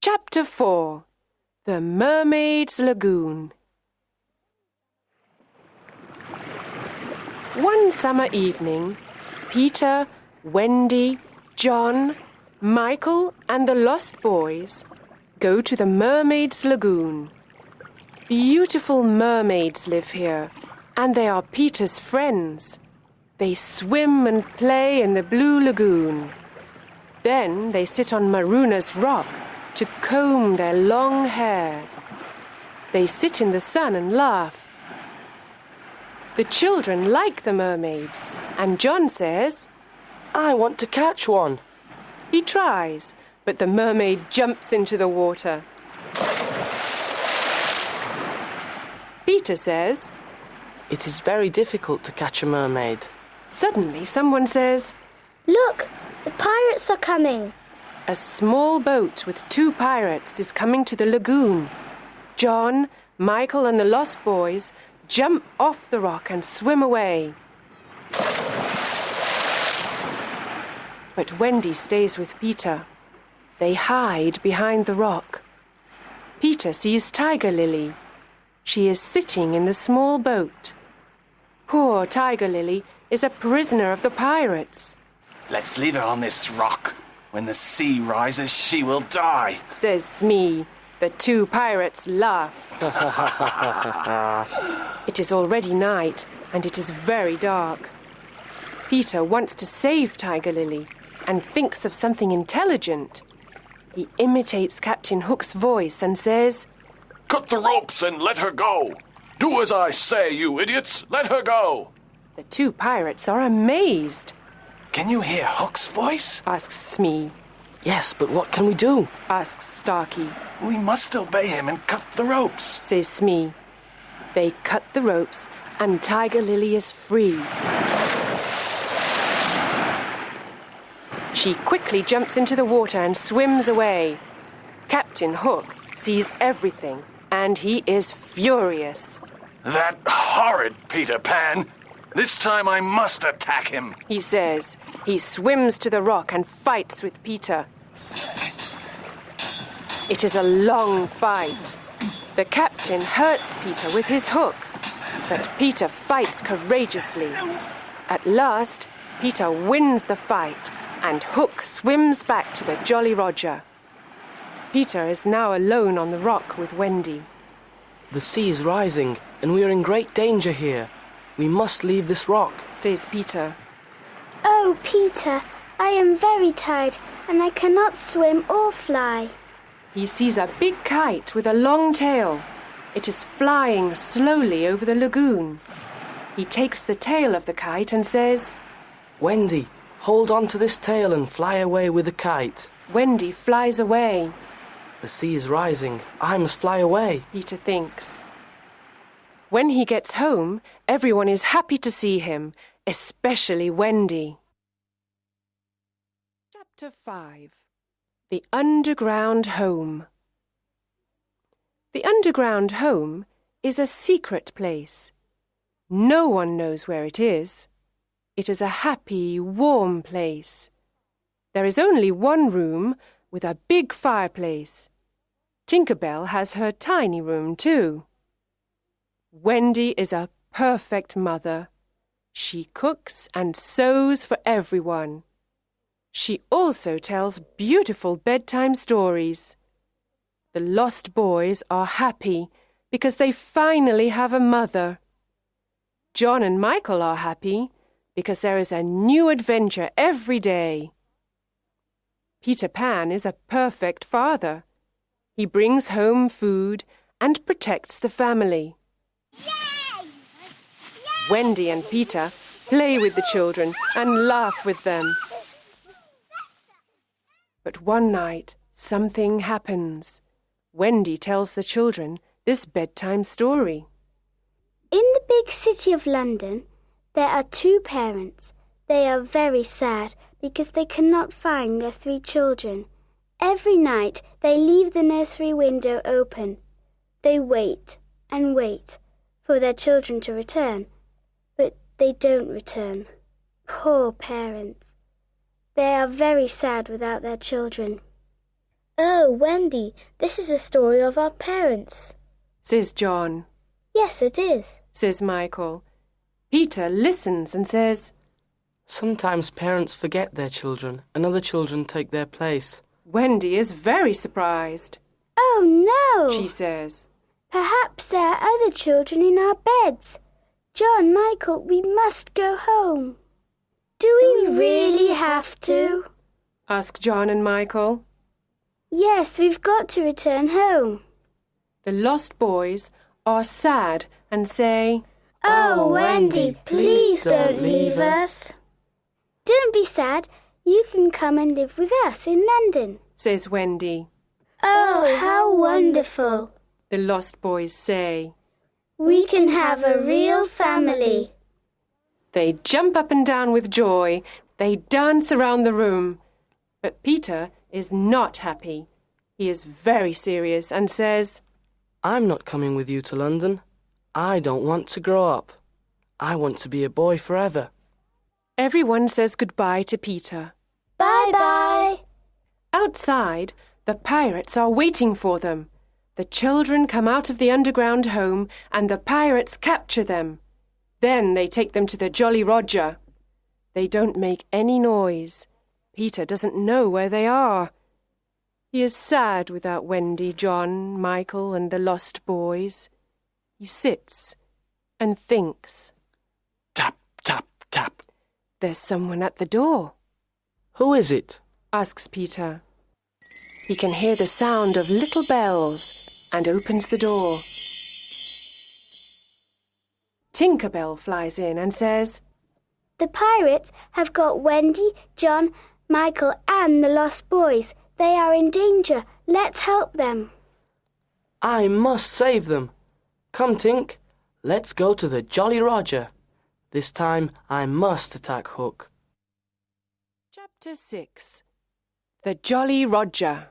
Chapter 4. The Mermaid's Lagoon. One summer evening, Peter, Wendy, John, Michael and the Lost Boys go to the Mermaid's Lagoon. Beautiful mermaids live here, and they are Peter's friends. They swim and play in the blue lagoon. Then they sit on Maruna's rock to comb their long hair. They sit in the sun and laugh. The children like the mermaids, and John says, I want to catch one. He tries, but the mermaid jumps into the water. Peter says, It is very difficult to catch a mermaid. Suddenly someone says, Look, the pirates are coming. A small boat with 2 pirates is coming to the lagoon. John, Michael and the Lost Boys jump off the rock and swim away. But Wendy stays with Peter. They hide behind the rock. Peter sees Tiger Lily. She is sitting in the small boat. Poor Tiger Lily is a prisoner of the pirates. Let's leave her on this rock. When the sea rises, she will die, says Smee. The 2 pirates laugh. It is already night, and it is very dark. Peter wants to save Tiger Lily and thinks of something intelligent. He imitates Captain Hook's voice and says, Cut the ropes and let her go. Do as I say, you idiots. Let her go. The 2 pirates are amazed. Can you hear Hook's voice? Asks Smee. Yes, but what can we do? Asks Starkey. We must obey him and cut the ropes, says Smee. They cut the ropes and Tiger Lily is free. She quickly jumps into the water and swims away. Captain Hook sees everything and he is furious. That horrid Peter Pan. This time I must attack him, he says. He swims to the rock and fights with Peter. It is a long fight. The captain hurts Peter with his hook, but Peter fights courageously. At last, Peter wins the fight, and Hook swims back to the Jolly Roger. Peter is now alone on the rock with Wendy. The sea is rising, and we are in great danger here. We must leave this rock, says Peter. Oh, Peter, I am very tired and I cannot swim or fly. He sees a big kite with a long tail. It is flying slowly over the lagoon. He takes the tail of the kite and says, Wendy, hold on to this tail and fly away with the kite. Wendy flies away. The sea is rising. I must fly away, Peter thinks. When he gets home, everyone is happy to see him, especially Wendy. Chapter 5. The Underground Home. The underground home is a secret place. No one knows where it is. It is a happy, warm place. There is only one room with a big fireplace. Tinker Bell has her tiny room too. Wendy is a perfect mother. She cooks and sews for everyone. She also tells beautiful bedtime stories. The Lost Boys are happy because they finally have a mother. John and Michael are happy because there is a new adventure every day. Peter Pan is a perfect father. He brings home food and protects the family. Yay! Wendy and Peter play with the children and laugh with them. But one night, something happens. Wendy tells the children this bedtime story. In the big city of London, there are 2 parents. They are very sad because they cannot find their 3 children. Every night they leave the nursery window open. They wait and wait for their children to return, but they don't return. Poor parents. They are very sad without their children. Oh, Wendy, this is a story of our parents, says John. Yes, it is, says Michael. Peter listens and says, Sometimes parents forget their children and other children take their place. Wendy is very surprised. Oh, no, She says, Perhaps there are other children in our beds. John, Michael, we must go home. Do we really have to? ask John and Michael. Yes, we've got to return home. The lost boys are sad and say, Oh, Wendy, please don't leave us. Don't be sad. You can come and live with us in London, says Wendy. Oh, how wonderful. The lost boys say. We can have a real family. They jump up and down with joy. They dance around the room. But Peter is not happy. He is very serious and says, I'm not coming with you to London. I don't want to grow up. I want to be a boy forever. Everyone says goodbye to Peter. Bye-bye. Outside, the pirates are waiting for them. The children come out of the underground home and the pirates capture them. Then they take them to the Jolly Roger. They don't make any noise. Peter doesn't know where they are. He is sad without Wendy, John, Michael, and the lost boys. He sits and thinks. Tap, tap, tap. There's someone at the door, Who is it? asks Peter. He can hear the sound of little bells and opens the door. Tinker Bell flies in and says, The pirates have got Wendy, John, Michael, and the lost boys. They are in danger. Let's help them. I must save them. Come, Tink. Let's go to the Jolly Roger. This time I must attack Hook. Chapter 6. The Jolly Roger.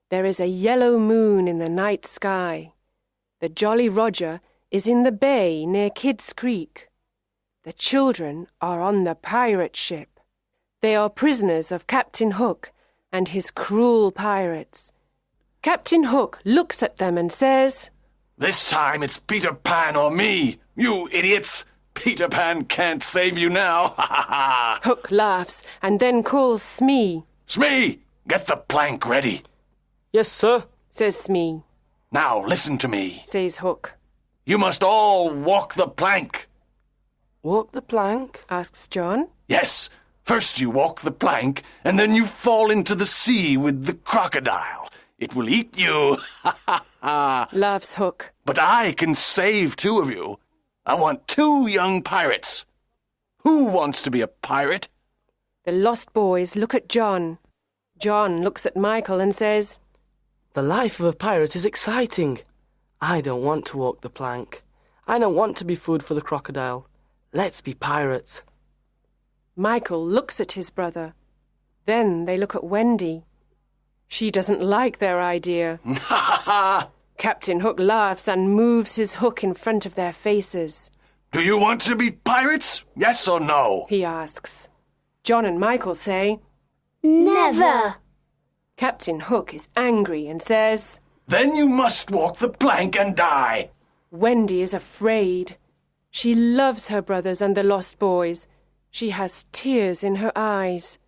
There is a yellow moon in the night sky. The Jolly Roger is in the bay near Kidd's Creek. The children are on the pirate ship. They are prisoners of Captain Hook and his cruel pirates. Captain Hook looks at them and says, This time it's Peter Pan or me, you idiots. Peter Pan can't save you now. Ha ha ha. Hook laughs and then calls Smee. Smee, get the plank ready. Yes, sir. Says Smee. Now listen to me. Says Hook. You must all walk the plank. Walk the plank? Asks John. Yes, first you walk the plank, and then you fall into the sea with the crocodile. It will eat you. Ha ha ha. Laughs Hook. But I can save two of you. I want 2 young pirates. Who wants to be a pirate? The lost boys look at John. John looks at Michael and says, The life of a pirate is exciting. I don't want to walk the plank. I don't want to be food for the crocodile. Let's be pirates. Michael looks at his brother. Then they look at Wendy. She doesn't like their idea. Ha ha ha. Captain Hook laughs and moves his hook in front of their faces. Do you want to be pirates? Yes or no? He asks. John and Michael say, Never. Captain Hook is angry and says, Then you must walk the plank and die. Wendy is afraid. She loves her brothers and the lost boys. She has tears in her eyes.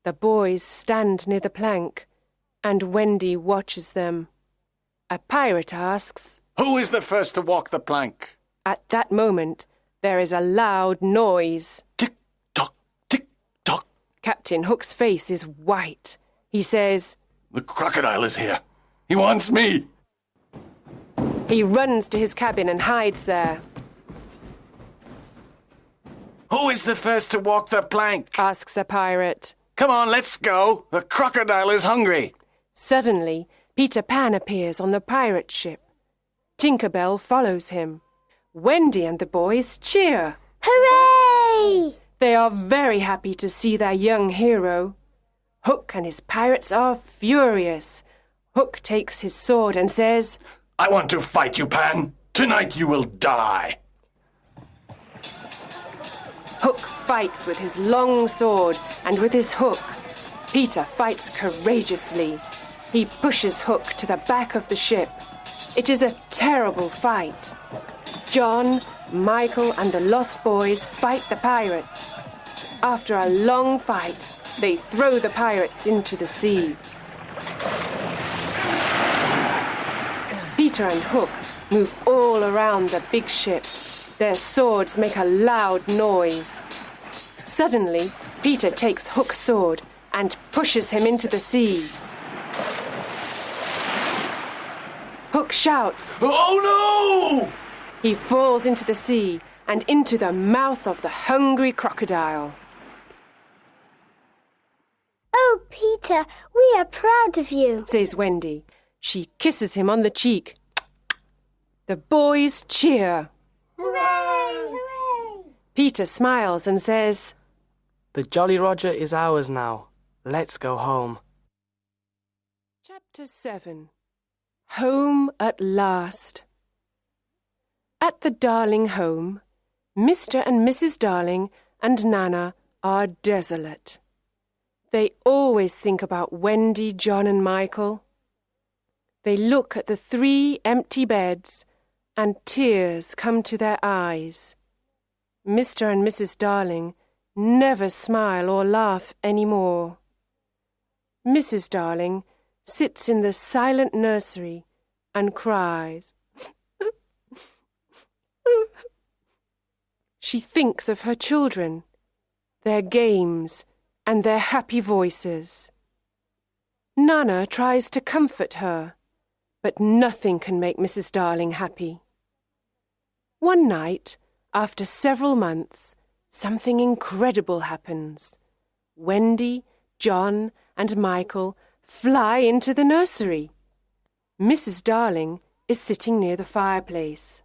The boys stand near the plank, and Wendy watches them. A pirate asks, Who is the first to walk the plank? At that moment, there is a loud noise. Tick tock, tick tock. Captain Hook's face is white. He says, The crocodile is here. He wants me. he runs to his cabin and hides there. Who is the first to walk the plank? Asks a pirate. Come on, let's go. The crocodile is hungry. Suddenly, Peter Pan appears on the pirate ship. Tinker Bell follows him. Wendy and the boys cheer. Hooray! They are very happy to see their young hero. Hook and his pirates are furious. Hook takes his sword and says, I want to fight you, Pan. Tonight you will die. Hook fights with his long sword and with his hook. Peter fights courageously. He pushes Hook to the back of the ship. It is a terrible fight. John, Michael, and the lost boys fight the pirates. After a long fight, they throw the pirates into the sea. Peter and Hook move all around the big ship. Their swords make a loud noise. Suddenly, Peter takes Hook's sword and pushes him into the sea. Hook shouts. Oh no! He falls into the sea and into the mouth of the hungry crocodile. Oh, Peter, we are proud of you, says Wendy. She kisses him on the cheek. The boys cheer. Hooray! Hooray! Peter smiles and says, The Jolly Roger is ours now. Let's go home. Chapter 7. Home at last. At the Darling home, Mr. and Mrs. Darling and Nana are desolate. They always think about Wendy, John and Michael. They look at the 3 empty beds and tears come to their eyes. Mr. and Mrs. Darling never smile or laugh any more. Mrs. Darling sits in the silent nursery and cries. She thinks of her children, their games, and their happy voices. Nana tries to comfort her, but nothing can make Mrs. Darling happy. One night, after several months, something incredible happens. Wendy, John, and Michael fly into the nursery. Mrs. Darling is sitting near the fireplace.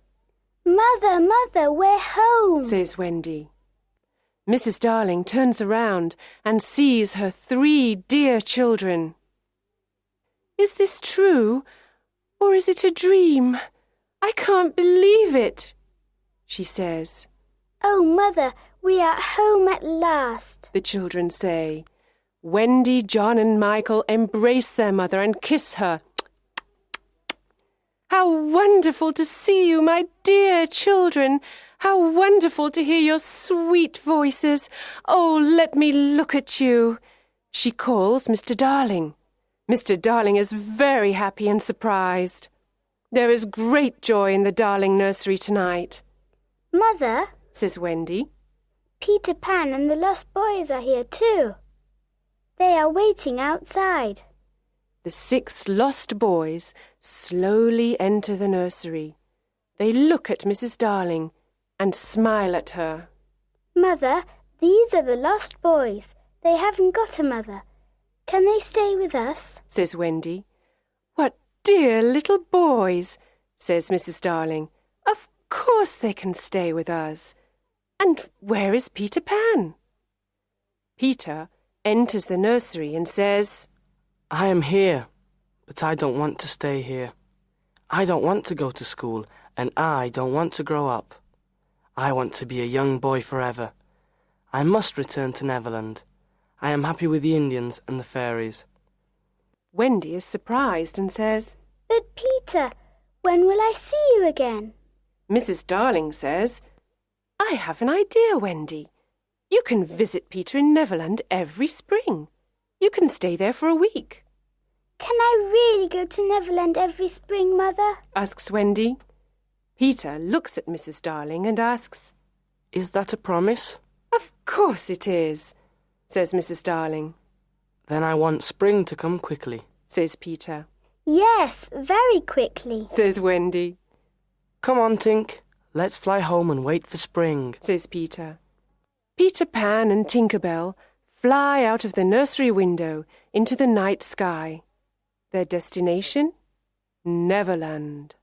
Mother, Mother, we're home, says Wendy. Mrs. Darling turns around and sees her 3 dear children. Is this true, or is it a dream? I can't believe it, she says. Oh, Mother, we are home at last, the children say. Wendy, John and Michael embrace their mother and kiss her. How wonderful to see you, my dear children. How wonderful to hear your sweet voices. Oh, let me look at you. She calls Mr. Darling. Mr. Darling is very happy and surprised. There is great joy in the Darling nursery tonight. Mother, says Wendy. Peter Pan and the lost boys are here too. They are waiting outside. The 6 lost boys slowly enter the nursery. They look at Mrs. Darling and smile at her. Mother, these are the lost boys. They haven't got a mother. Can they stay with us? says Wendy. What dear little boys, says Mrs. Darling. Of course they can stay with us. And where is Peter Pan? Peter enters the nursery and says, I am here, but I don't want to stay here. I don't want to go to school, and I don't want to grow up. I want to be a young boy forever. I must return to Neverland. I am happy with the Indians and the fairies. Wendy is surprised and says, But Peter, when will I see you again? Mrs. Darling says, I have an idea, Wendy. You can visit Peter in Neverland every spring. You can stay there for a week. Can I really go to Neverland every spring, Mother? asks Wendy. Peter looks at Mrs. Darling and asks, Is that a promise? Of course it is, says Mrs. Darling. Then I want spring to come quickly, says Peter. Yes, very quickly, says Wendy. Come on, Tink. Let's fly home and wait for spring, says Peter. Peter Pan and Tinker Bell fly out of the nursery window into the night sky. Their destination? Neverland.